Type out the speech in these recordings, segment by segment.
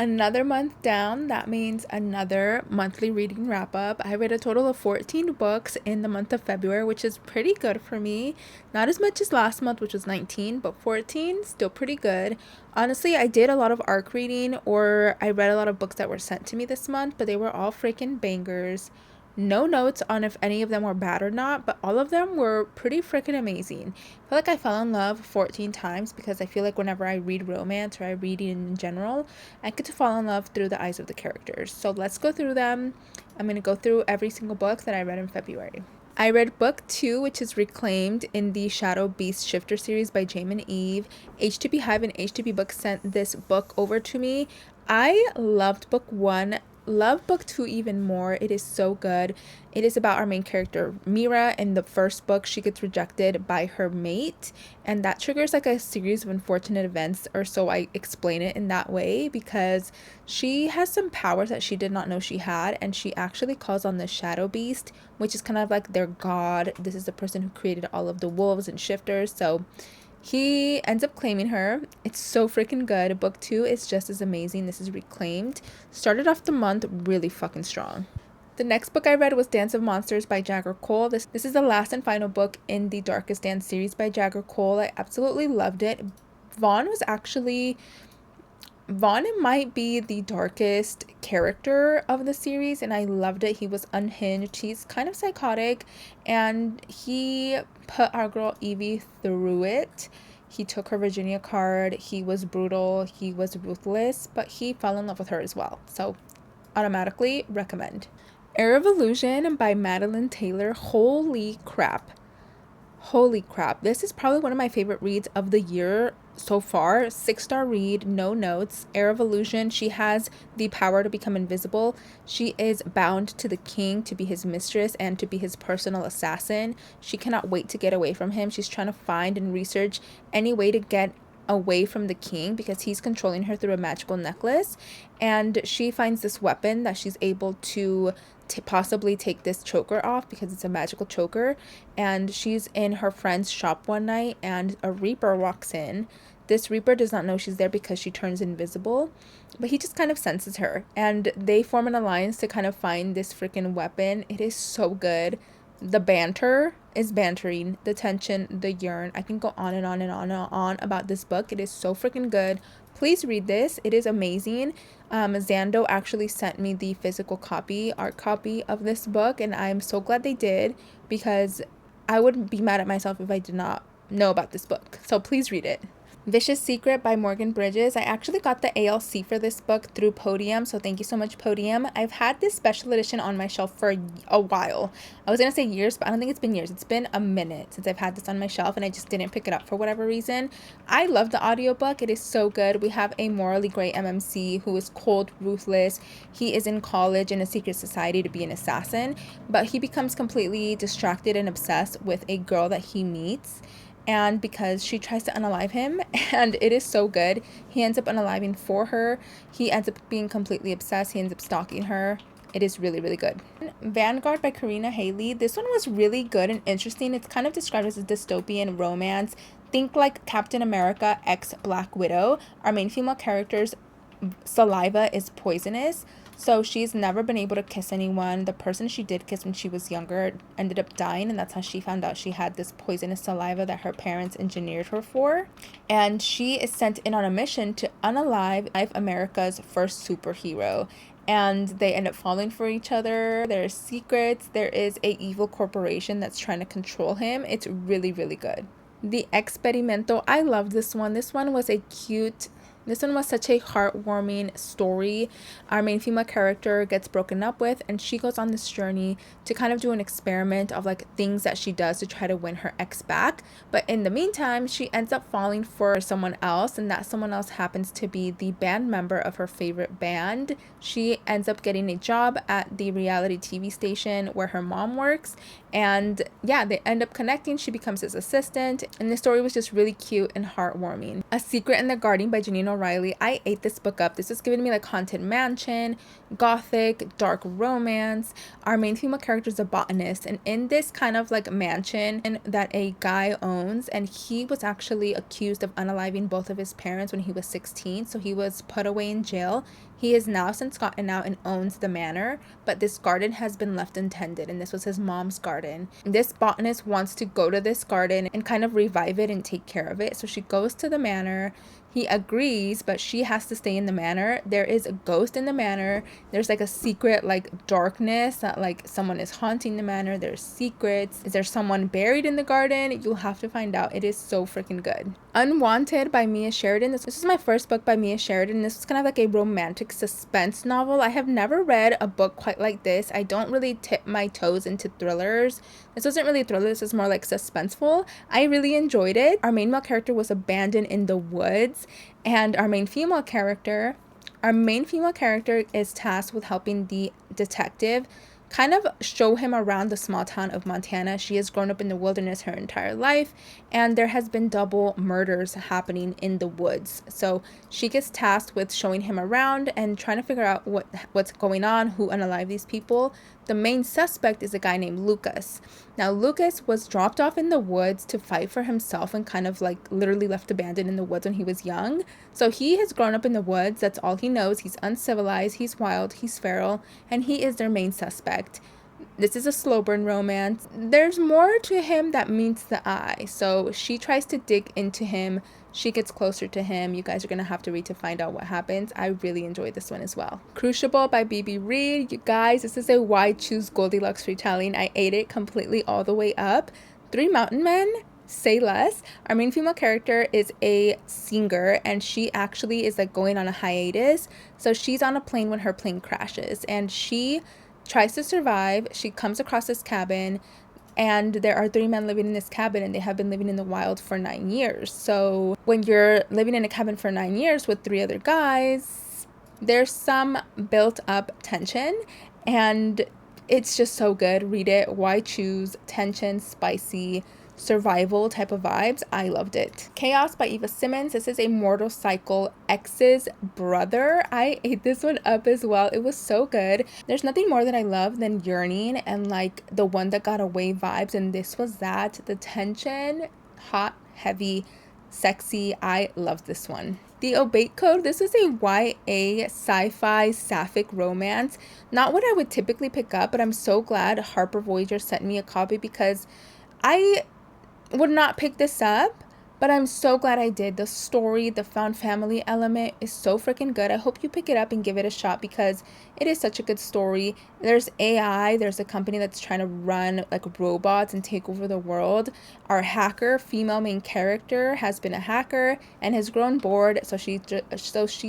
Another month down, that means another monthly reading wrap up. I read a total of 14 books in the month of February, which is pretty good for me. Not as much as last month, which was 19, but 14, still pretty good. Honestly, I did a lot of ARC reading, or I read a lot of books that were sent to me this month, but they were all freaking bangers. No notes on if any of them were bad or not, but all of them were pretty freaking amazing. I feel like I fell in love 14 times because I feel like whenever I read romance or I read in general, I get to fall in love through the eyes of the characters. So let's go through them. I'm going to go through every single book that I read in February. I read book 2, which is Reclaimed in the Shadow Beast Shifter series by Jamin Eve. H2B Hive and H2B Books sent this book over to me. I loved book 1. Love book 2 even more. It is so good. It is about our main character Mira. In the first book, she gets rejected by her mate, and that triggers like a series of unfortunate events, or so I explain it in that way, because she has some powers that she did not know she had, and she actually calls on the Shadow Beast, which is kind of like their god. This is the person who created all of the wolves and shifters. So he ends up claiming her. It's so freaking good. Book 2 is just as amazing. This is Reclaimed. Started off the month really fucking strong. The next book I read was Dance of Monsters by Jagger Cole. This is the last and final book in the Darkest Dance series by Jagger Cole. I absolutely loved it. Vaughn was actually Vaughn might be the darkest character of the series, and I loved it. He was unhinged. He's kind of psychotic, and he put our girl Evie through it. He took her Virginia card. He was brutal. He was ruthless, but he fell in love with her as well. So, automatically recommend. Heir of Illusion by Madeline Taylor. Holy crap. Holy crap. This is probably one of my favorite reads of the year so far. 6-star read, no notes. Heir of Illusion. She has the power to become invisible. She is bound to the king to be his mistress and to be his personal assassin. She cannot wait to get away from him. She's trying to find and research any way to get away from the king because he's controlling her through a magical necklace, and she finds this weapon that she's able to possibly take this choker off because it's a magical choker. And she's in her friend's shop one night, and a reaper walks in. This reaper does not know she's there because she turns invisible, but he just kind of senses her, and they form an alliance to kind of find this freaking weapon. It is so good. The banter is bantering, the tension, the yearn. I can go on and on and on and on about this book. It is so freaking good. Please read this. It is amazing. Zando actually sent me the physical copy, art copy of this book, and I'm so glad they did, because I would be mad at myself if I did not know about this book. So please read it. Vicious Secret by Morgan Bridges. I actually got the ALC for this book through Podium, so thank you so much, Podium. I've had this special edition on my shelf for a while. I was gonna say years, but I don't think it's been years. It's been a minute since I've had this on my shelf, and I just didn't pick it up for whatever reason. I love the audiobook. It is so good. We have a morally gray MMC who is cold, ruthless. He is in college in a secret society to be an assassin, but he becomes completely distracted and obsessed with a girl that he meets, and because she tries to unalive him, and it is so good. He ends up unaliving for her. He ends up being completely obsessed. He ends up stalking her. It is really, really good. Vanguard by Karina Haley. This one was really good and interesting. It's kind of described as a dystopian romance. Think like Captain America x Black Widow. Our main female character's saliva is poisonous, so she's never been able to kiss anyone. The person she did kiss when she was younger ended up dying, and that's how she found out she had this poisonous saliva that her parents engineered her for. And she is sent in on a mission to unalive America's first superhero. And they end up falling for each other. There's secrets. There is a evil corporation that's trying to control him. It's really, really good. The Experimento. I love this one. This one was such a heartwarming story. Our main female character gets broken up with, and she goes on this journey to kind of do an experiment of like things that she does to try to win her ex back. But in the meantime, she ends up falling for someone else, and that someone else happens to be the band member of her favorite band. She ends up getting a job at the reality TV station where her mom works, and yeah, they end up connecting. She becomes his assistant, and the story was just really cute and heartwarming. A Secret in the Garden by Janine O'Reilly. I ate this book up. This was giving me like Haunted Mansion, gothic, dark romance. Our main female character is a botanist, and in this kind of like mansion that a guy owns, and he was actually accused of unaliving both of his parents when he was 16, so he was put away in jail. He has now since gotten out and owns the manor, but this garden has been left untended, and this was his mom's garden. This botanist wants to go to this garden and kind of revive it and take care of it. So she goes to the manor. He agrees, but she has to stay in the manor. There is a ghost in the manor. There's like a secret like darkness that like someone is haunting the manor. There's secrets. Is there someone buried in the garden? You'll have to find out. It is so freaking good. Unwanted by Mia Sheridan. This is my first book by Mia Sheridan. This is kind of like a romantic suspense novel. I have never read a book quite like this. I don't really tip my toes into thrillers. This wasn't really a thriller. This is more like suspenseful. I really enjoyed it. Our main male character was abandoned in the woods, and our main female character is tasked with helping the detective kind of show him around the small town of Montana. She has grown up in the wilderness her entire life, and there has been double murders happening in the woods. So she gets tasked with showing him around and trying to figure out what's going on, who unalived these people. The main suspect is a guy named Lucas. Now, Lucas was dropped off in the woods to fight for himself and kind of like literally left abandoned in the woods when he was young. So he has grown up in the woods. That's all he knows. He's uncivilized, he's wild, he's feral, and he is their main suspect. This is a slow burn romance. There's more to him that meets the eye. So she tries to dig into him. She gets closer to him. You guys are going to have to read to find out what happens. I really enjoyed this one as well. Crucible by BB Reed. You guys, this is a why choose Goldilocks retelling. I ate it completely all the way up. Three Mountain Men. Say less. Our main female character is a singer, and she actually is like going on a hiatus. So she's on a plane when her plane crashes, and she tries to survive. She comes across this cabin, and there are three men living in this cabin, and they have been living in the wild for 9 years. So when you're living in a cabin for 9 years with three other guys, there's some built up tension, and it's just so good. Read it. Why choose? Tension, spicy, survival type of vibes. I loved it. Chaos by Eva Simmons. This is a Mortal Cycle ex's brother. I ate this one up as well. It was so good. There's nothing more that I love than yearning and like the one that got away vibes, and this was that. The tension, hot, heavy, sexy. I love this one. The Obate Code. This is a YA sci-fi sapphic romance. Not what I would typically pick up, but I'm so glad Harper Voyager sent me a copy because I would not pick this up, but I'm so glad I did. The story, the found family element is so freaking good. I hope you pick it up and give it a shot because it is such a good story. There's AI. There's a company that's trying to run like robots and take over the world. Our hacker, female main character, has been a hacker and has grown bored, so she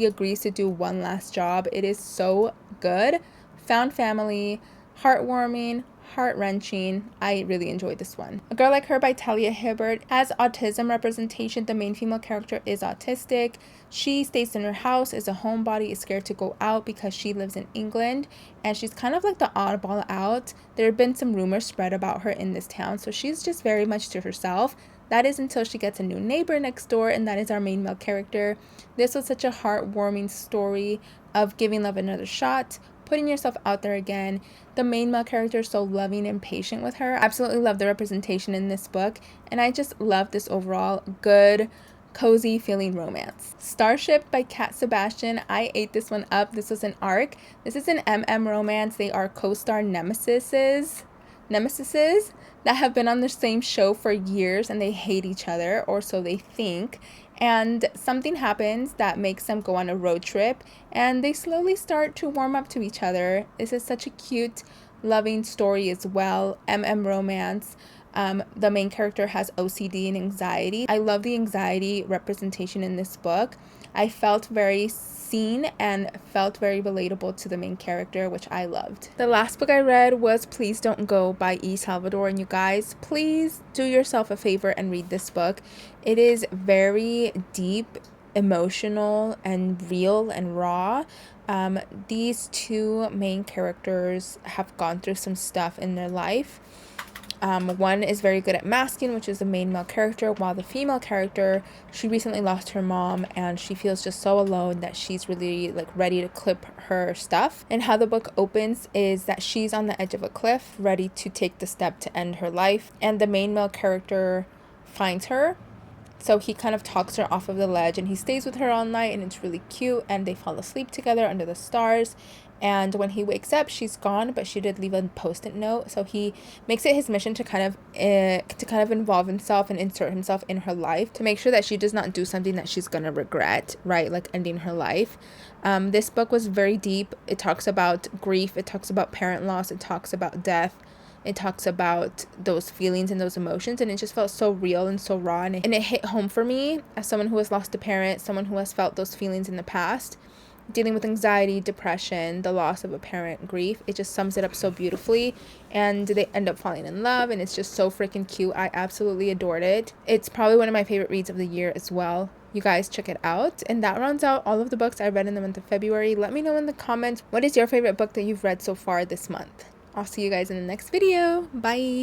agrees to do one last job. It is so good. Found family, heartwarming, heart-wrenching. I really enjoyed this one. A Girl Like Her by Talia Hibbert. As autism representation, the main female character is autistic. She stays in her house, is a homebody, is scared to go out because she lives in England, and she's kind of like the oddball out. There have been some rumors spread about her in this town, so she's just very much to herself. That is until she gets a new neighbor next door, and that is our main male character. This was such a heartwarming story of giving love another shot, putting yourself out there again. The main male character is so loving and patient with her. Absolutely love the representation in this book, and I just love this overall good, cozy feeling romance. Starship by Kat Sebastian. I ate this one up. This was an arc. This is an MM romance. They are co-star nemesises that have been on the same show for years, and they hate each other, or so they think. And something happens that makes them go on a road trip, and they slowly start to warm up to each other. This is such a cute, loving story as well. MM romance. The main character has OCD and anxiety. I love the anxiety representation in this book. I felt very seen and felt very relatable to the main character, which I loved. The last book I read was Please Don't Go by E. Salvador, and you guys, please do yourself a favor and read this book. It is very deep, emotional, and real and raw. These two main characters have gone through some stuff in their life. One is very good at masking, which is the main male character, while the female character, she recently lost her mom and she feels just so alone that she's really like ready to clip her stuff. And how the book opens is that she's on the edge of a cliff, ready to take the step to end her life, and the main male character finds her, So he kind of talks her off of the ledge and he stays with her all night, and it's really cute, and they fall asleep together under the stars. And when he wakes up, she's gone, but she did leave a post-it note. So he makes it his mission to kind of involve himself and insert himself in her life to make sure that she does not do something that she's gonna regret, right? Like ending her life. This book was very deep. It talks about grief. It talks about parent loss. It talks about death. It talks about those feelings and those emotions, and it just felt so real and so raw, and it hit home for me as someone who has lost a parent, someone who has felt those feelings in the past, dealing with anxiety, depression, the loss of a parent, grief. It just sums it up so beautifully, and they end up falling in love, and it's just so freaking cute. I absolutely adored it. It's probably one of my favorite reads of the year as well. You guys check it out. And that rounds out all of the books I read in the month of February. Let me know in the comments, what is your favorite book that you've read so far this month? I'll see you guys in the next video. Bye.